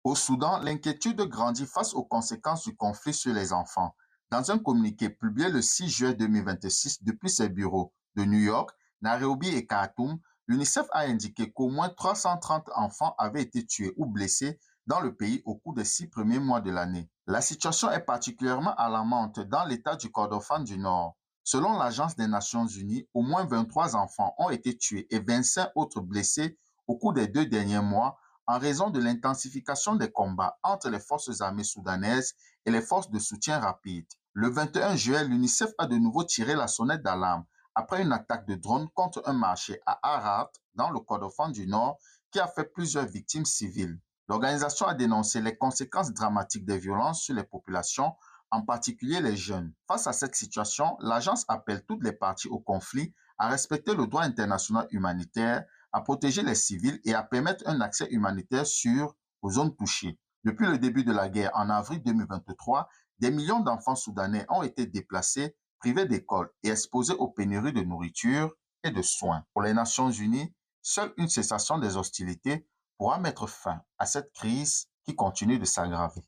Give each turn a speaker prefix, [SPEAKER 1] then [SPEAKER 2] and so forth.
[SPEAKER 1] Au Soudan, l'inquiétude grandit face aux conséquences du conflit sur les enfants. Dans un communiqué publié le 6 juin 2026 depuis ses bureaux de New York, Nairobi et Khartoum, l'UNICEF a indiqué qu'au moins 330 enfants avaient été tués ou blessés dans le pays au cours des 6 premiers mois de l'année. La situation est particulièrement alarmante dans l'état du Kordofan du Nord. Selon l'Agence des Nations Unies, au moins 23 enfants ont été tués et 25 autres blessés au cours des 2 derniers mois en raison de l'intensification des combats entre les forces armées soudanaises et les forces de soutien rapide. Le 21 juillet, l'UNICEF a de nouveau tiré la sonnette d'alarme après une attaque de drone contre un marché à Arad, dans le Kordofan du Nord, qui a fait plusieurs victimes civiles. L'organisation a dénoncé les conséquences dramatiques des violences sur les populations, en particulier les jeunes. Face à cette situation, l'agence appelle toutes les parties au conflit à respecter le droit international humanitaire, à protéger les civils et à permettre un accès humanitaire sûr aux zones touchées. Depuis le début de la guerre en avril 2023, des millions d'enfants soudanais ont été déplacés, privés d'école et exposés aux pénuries de nourriture et de soins. Pour les Nations Unies, seule une cessation des hostilités pourra mettre fin à cette crise qui continue de s'aggraver.